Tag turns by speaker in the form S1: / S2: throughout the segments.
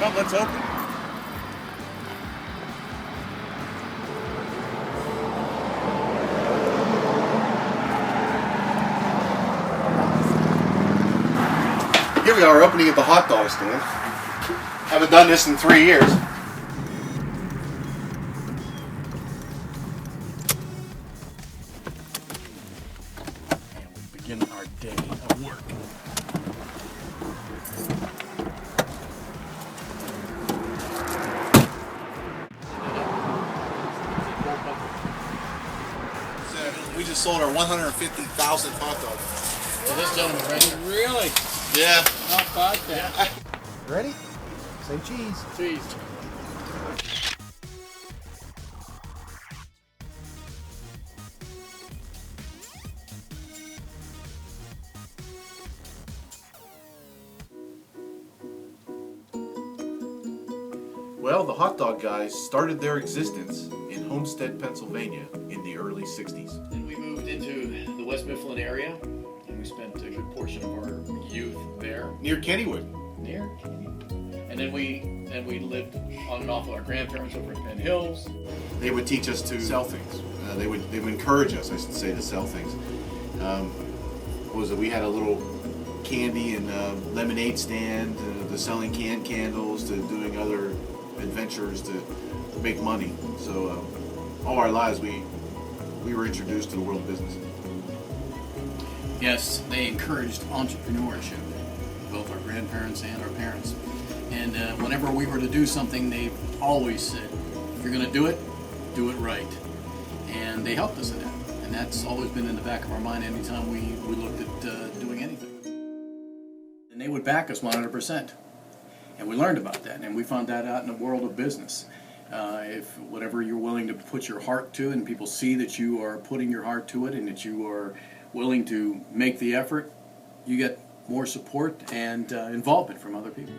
S1: Well, let's open. Here we are opening at the hot dog stand. Haven't done this in 3 years. And we begin our day of work. We just sold our 150,000th hot dog.
S2: So this gentleman, ready? Really?
S1: Yeah.
S2: Not bad then.
S3: Ready? Say cheese.
S2: Cheese.
S1: Well, the hot dog guys started their existence in Homestead, Pennsylvania in the early 60s.
S2: Then we moved into the West Mifflin area, and we spent a good portion of our youth there.
S1: Near Kennywood.
S2: Near. And then we lived on and off with our grandparents over in Penn Hills.
S1: They would teach us to sell things. They would encourage us, I should say, to sell things. We had a little candy and lemonade stand, to selling canned candles, to doing other adventures to make money. So all our lives we were introduced to the world of business.
S4: Yes, they encouraged entrepreneurship, both our grandparents and our parents. And whenever we were to do something, they always said, if you're going to do it right. And they helped us in that. And that's always been in the back of our mind anytime we looked at doing anything. And they would back us 100%. And we learned about that, and we found that out in the world of business. If whatever you're willing to put your heart to, and people see that you are putting your heart to it, and that you are willing to make the effort, you get more support and involvement from other people.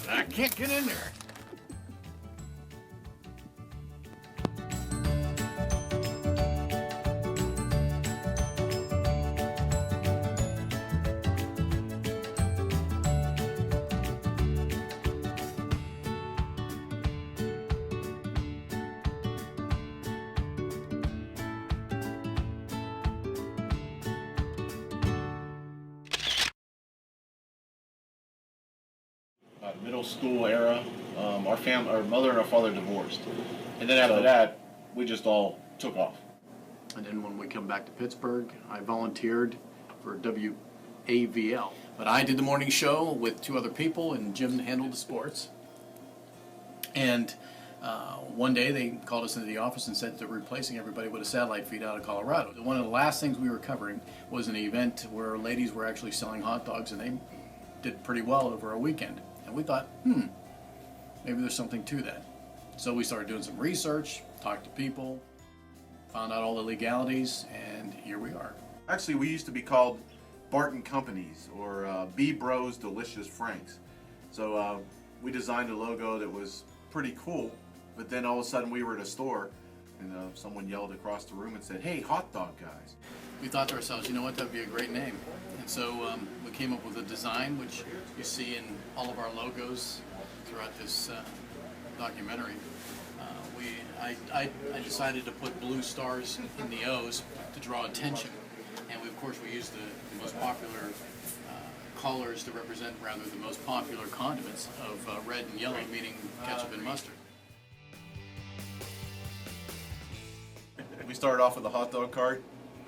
S1: I can't get in there. Middle school era, our mother and our father divorced, and then after that, we just all took off.
S4: And then when we come back to Pittsburgh, I volunteered for WAVL. But I did the morning show with 2 other people, and Jim handled the sports. And one day they called us into the office and said they're replacing everybody with a satellite feed out of Colorado. One of the last things we were covering was an event where ladies were actually selling hot dogs, and they did pretty well over a weekend. And we thought, maybe there's something to that. So we started doing some research, talked to people, found out all the legalities, and here we are.
S1: Actually, we used to be called Barton Companies, or B Bros Delicious Franks. So we designed a logo that was pretty cool, but then all of a sudden we were at a store, and someone yelled across the room and said, "Hey, hot dog guys."
S4: We thought to ourselves, you know what, that would be a great name. And so we came up with a design, which you see in all of our logos throughout this documentary. I decided to put blue stars in the O's to draw attention. And we, of course, we used the most popular colors to represent rather the most popular condiments of red and yellow, meaning ketchup and mustard.
S1: We started off with a hot dog cart,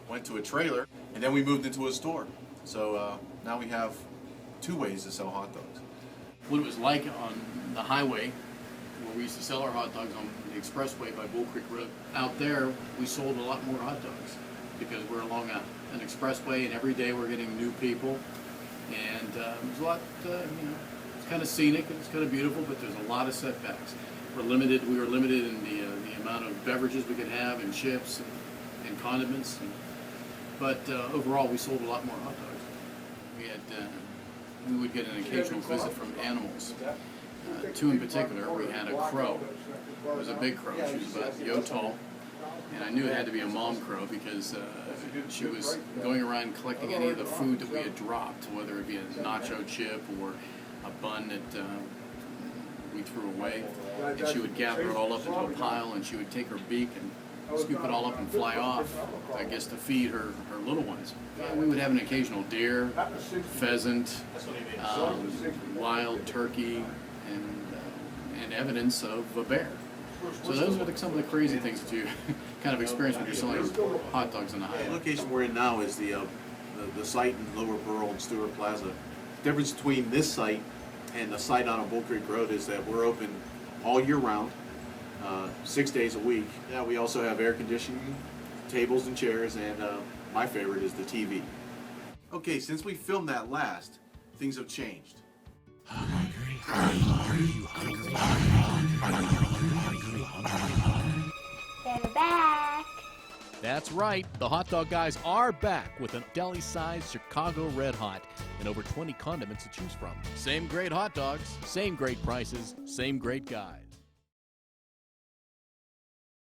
S1: went to a trailer, and then we moved into a store. So now we have 2 ways to sell hot dogs.
S4: What it was like on the highway, where we used to sell our hot dogs on the expressway by Bull Creek Road. Out there, we sold a lot more hot dogs because we're along an expressway, and every day we're getting new people. And it was a lot, it's kind of scenic, it's kind of beautiful, but there's a lot of setbacks. We were limited in the amount of beverages we could have, and chips and condiments. But overall, we sold a lot more hot dogs. We would get an occasional visit from animals. Two in particular, we had a crow. It was a big crow. She was about yo tall. And I knew it had to be a mom crow because she was going around collecting any of the food that we had dropped, whether it be a nacho chip or a bun that we threw away. And she would gather it all up into a pile, and she would take her beak and scoop it all up and fly off, I guess, to feed her little ones. And we would have an occasional deer, pheasant, wild turkey, and evidence of a bear. So those are some of the crazy things that you kind of experience when you're selling hot dogs in the highway.
S1: The location we're in now is the site in Lower Burrell and Stewart Plaza. The difference between this site and the site on Bull Creek Road is that we're open all year round, 6 days a week. Yeah, we also have air conditioning, tables and chairs, and my favorite is the TV. Okay, since we filmed that last, things have changed.
S5: They're back.
S6: That's right, the hot dog guys are back with a deli-sized Chicago Red Hot and over 20 condiments to choose from. Same great hot dogs, same great prices, same great guys.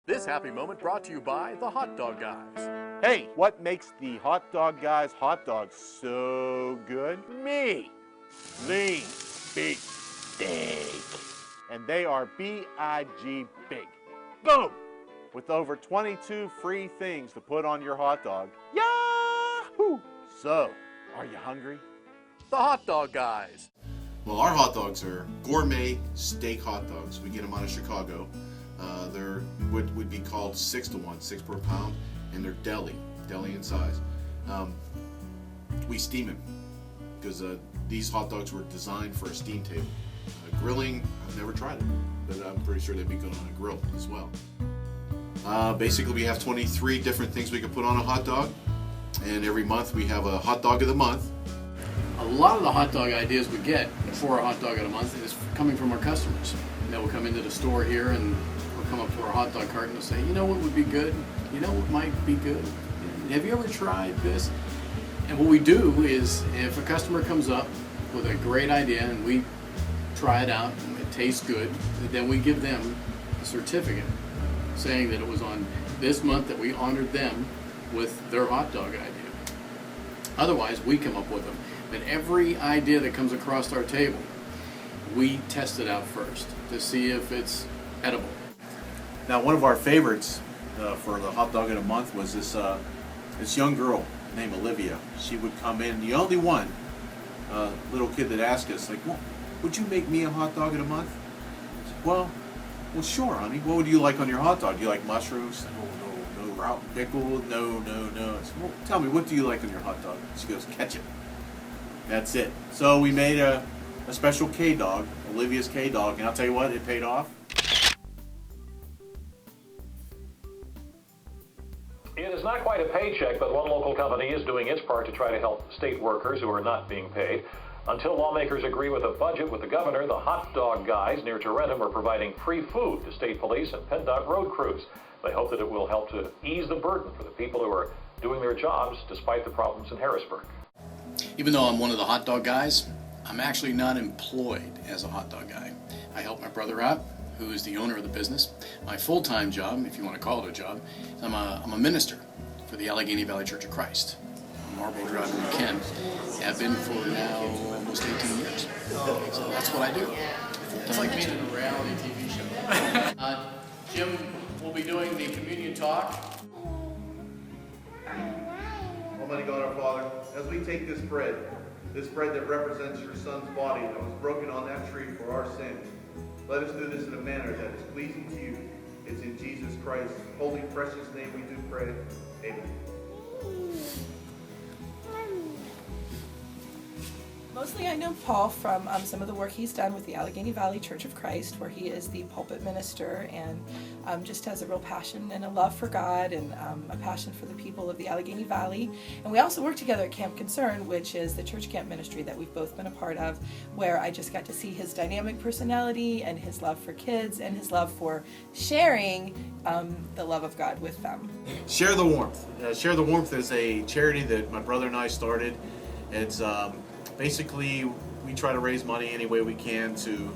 S6: This happy moment brought to you by the Hot Dog Guys.
S7: Hey, what makes the Hot Dog Guys hot dogs so good? Me. Lean, big, steak. And they are B-I-G big. Boom! With over 22 free things to put on your hot dog. Yahoo! So, are you hungry?
S6: The Hot Dog Guys.
S1: Well, our hot dogs are gourmet steak hot dogs. We get them out of Chicago. They're what would be called 6-to-1, 6 per pound, and they're deli in size. We steam them because these hot dogs were designed for a steam table. Grilling, I've never tried it, but I'm pretty sure they'd be good on a grill as well. Basically, we have 23 different things we can put on a hot dog, and every month we have a hot dog of the month.
S4: A lot of the hot dog ideas we get for a hot dog in a month is coming from our customers. They will come into the store here and we'll come up to our hot dog cart and they'll say, you know what would be good? You know what might be good? Have you ever tried this? And what we do is if a customer comes up with a great idea and we try it out and it tastes good, then we give them a certificate saying that it was on this month that we honored them with their hot dog idea. Otherwise, we come up with them. But every idea that comes across our table, we test it out first to see if it's edible.
S1: Now, one of our favorites for the hot dog of the month was this young girl named Olivia. She would come in, the only one little kid that asked us, like, well, would you make me a hot dog of the month? I said, well, sure, honey. What would you like on your hot dog? Do you like mushrooms? No, route pickle? No. I said, well, tell me, what do you like on your hot dog? She goes, ketchup. That's it. So we made a special K-Dog, Olivia's K-Dog, and I'll tell you what, it paid off.
S8: It is not quite a paycheck, but one local company is doing its part to try to help state workers who are not being paid. Until lawmakers agree with a budget with the governor, the Hot Dog Guys near Tarentum are providing free food to state police and PennDOT road crews. They hope that it will help to ease the burden for the people who are doing their jobs despite the problems in Harrisburg.
S4: Even though I'm one of the hot dog guys, I'm actually not employed as a hot dog guy. I help my brother out, who is the owner of the business. My full-time job, if you want to call it a job, is I'm a minister for the Allegheny Valley Church of Christ on Marlboro Drive in Kent. Have been for now almost 18 years. So that's what I do. It's like being in a reality TV show. Jim will be doing the communion talk.
S1: Almighty God, our Father, as we take this bread that represents your Son's body that was broken on that tree for our sins, let us do this in a manner that is pleasing to you. It's in Jesus Christ's holy, precious name we do pray. Amen.
S9: Mostly I know Paul from some of the work he's done with the Allegheny Valley Church of Christ, where he is the pulpit minister, and just has a real passion and a love for God, and a passion for the people of the Allegheny Valley. And we also work together at Camp Concern, which is the church camp ministry that we've both been a part of, where I just got to see his dynamic personality and his love for kids and his love for sharing the love of God with them.
S1: Share the Warmth. Share the Warmth is a charity that my brother and I started. It's basically, we try to raise money any way we can to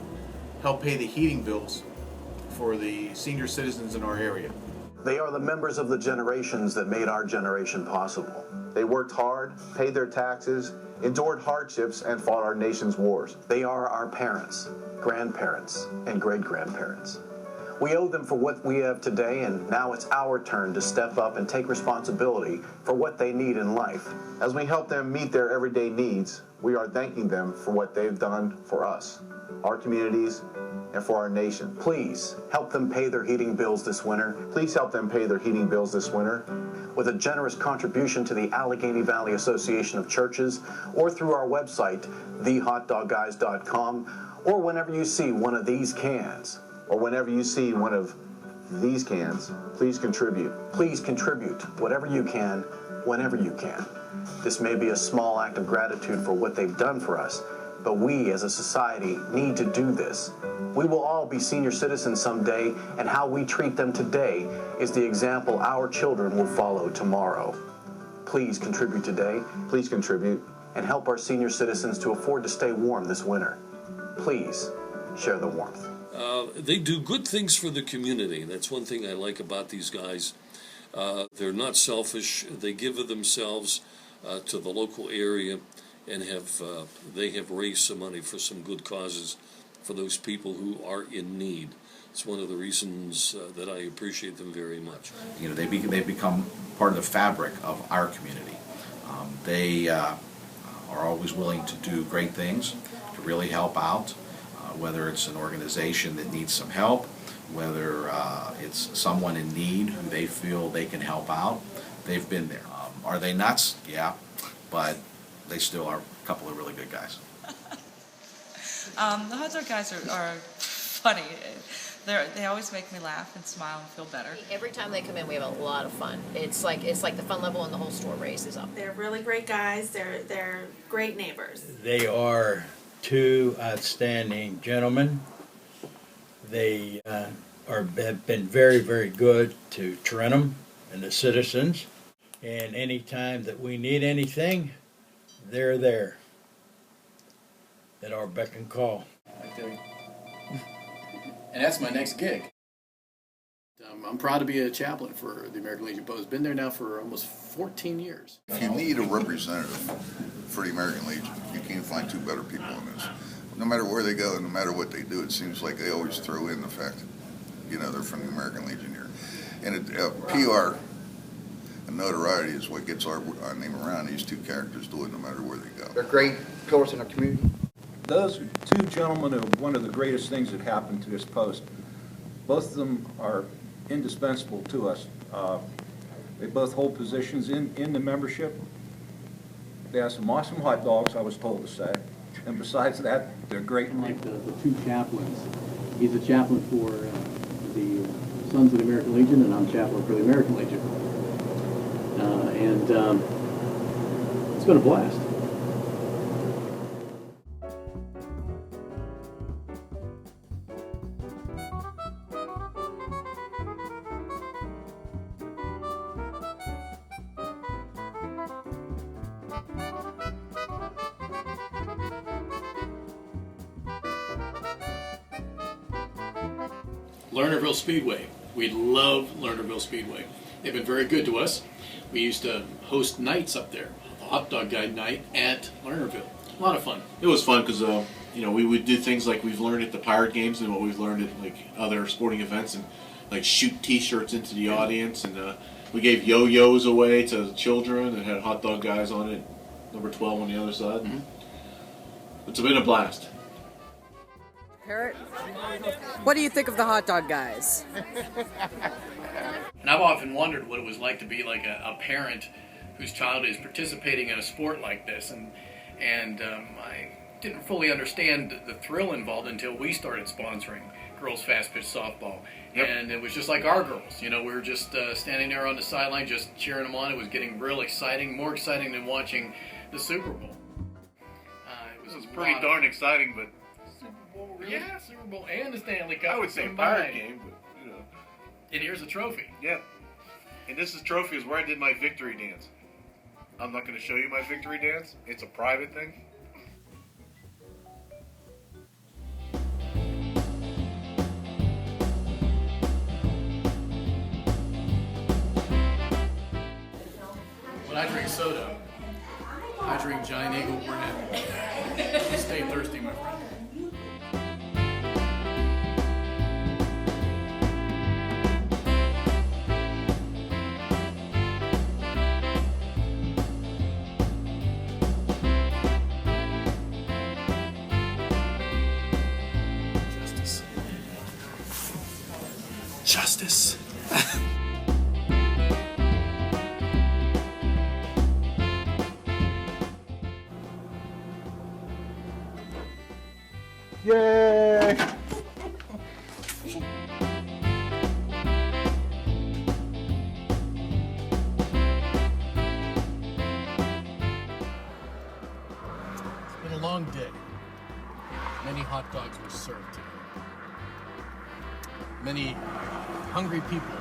S1: help pay the heating bills for the senior citizens in our area.
S10: They are the members of the generations that made our generation possible. They worked hard, paid their taxes, endured hardships, and fought our nation's wars. They are our parents, grandparents, and great-grandparents. We owe them for what we have today, and now it's our turn to step up and take responsibility for what they need in life. As we help them meet their everyday needs, we are thanking them for what they've done for us, our communities, and for our nation. Please help them pay their heating bills this winter. Please help them pay their heating bills this winter with a generous contribution to the Allegheny Valley Association of Churches, or through our website, thehotdogguys.com, or whenever you see one of these cans, or whenever you see one of these cans, please contribute. Please contribute whatever you can, whenever you can. This may be a small act of gratitude for what they've done for us, but we as a society need to do this. We will all be senior citizens someday, and how we treat them today is the example our children will follow tomorrow. Please contribute today, please contribute, and help our senior citizens to afford to stay warm this winter. Please share the warmth.
S11: They do good things for the community. That's one thing I like about these guys. They're not selfish. They give of themselves to the local area, and they have raised some money for some good causes for those people who are in need. It's one of the reasons that I appreciate them very much.
S12: You know, they've become part of the fabric of our community. They are always willing to do great things, to really help out. Whether it's an organization that needs some help, whether it's someone in need who they feel they can help out, they've been there. Are they nuts? Yeah, but they still are a couple of really good guys.
S13: The hot dog guys are funny. They always make me laugh and smile and feel better.
S14: Every time they come in, we have a lot of fun. It's like the fun level in the whole store raises up.
S15: They're really great guys. They're great neighbors.
S16: They are two outstanding gentlemen. They have been very, very good to Trentham and the citizens. And any time that we need anything, they're there at our beck and call.
S4: And that's my next gig. I'm proud to be a chaplain for the American Legion Post. Been there now for almost 14 years.
S17: If you need a representative for the American Legion, you can't find two better people in this. No matter where they go and no matter what they do, it seems like they always throw in the fact that, you know, they're from the American Legion here. And PR and notoriety is what gets our name around. These two characters do it no matter where they go.
S18: They're great pillars in our community.
S19: Those two gentlemen are one of the greatest things that happened to this post. Both of them are indispensable to us. They both hold positions in the membership. They have some awesome hot dogs, I was told to say. And besides that, they're great.
S20: Like the two chaplains. He's a chaplain for the Sons of the American Legion, and I'm chaplain for the American Legion. And it's been a blast.
S2: Lernerville Speedway. We love Lernerville Speedway. They've been very good to us. We used to host nights up there, the hot dog guy night at Lernerville. A lot of fun.
S1: It was fun because you know, we would do things like we've learned at the Pirate Games and what we've learned at like other sporting events, and like shoot T-shirts into the audience, and we gave yo-yos away to children and had hot dog guys on it, number 12 on the other side. Mm-hmm. It's been a blast.
S21: Parrot, what do you think of the hot dog guys?
S2: And I've often wondered what it was like to be like a parent whose child is participating in a sport like this, and And I didn't fully understand the thrill involved until we started sponsoring girls fast pitch softball.
S1: Yep.
S2: And it was just like our girls. We were just standing there on the sideline just cheering them on. It was getting real exciting, more exciting than watching the Super Bowl.
S1: It was pretty darn exciting, but
S2: Super Bowl, really? Yeah, Super Bowl and the Stanley Cup.
S1: I would say
S2: combined.
S1: Pirate game, but
S2: And here's a trophy.
S1: Yeah. And this trophy is where I did my victory dance. I'm not going to show you my victory dance. It's a private thing.
S2: When I drink soda, I drink Giant Eagle Burnett. Stay thirsty, my friend.
S1: Justice.
S7: Yay!
S6: It's been a long day. Many hot dogs were served today. Many hungry people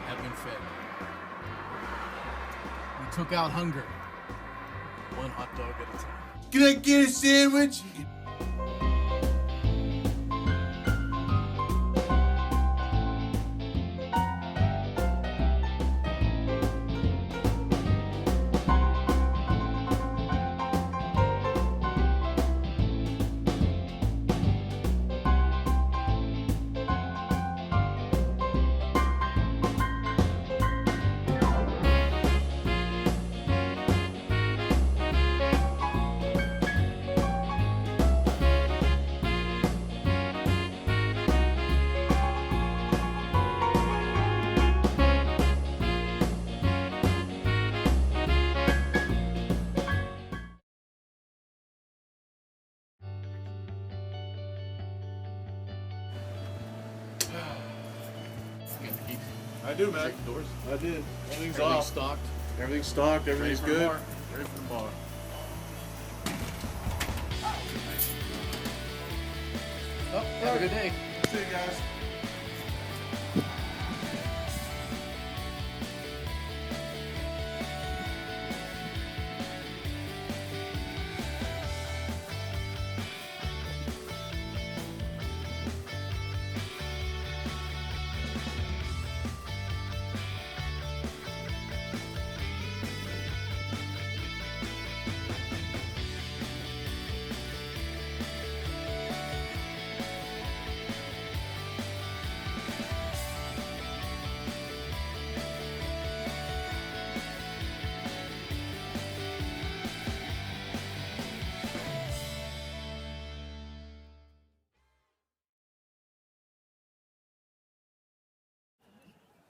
S6: have been fed. We took out hunger, one hot dog at a time.
S1: Can I get a sandwich? I do, man. I did. Everything's off.
S2: Stocked.
S1: Everything's stocked. Everything's
S2: Ready for
S1: good.
S2: more.
S1: Ready for more.
S2: Oh, have a good day.
S1: See you guys.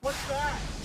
S7: What's that?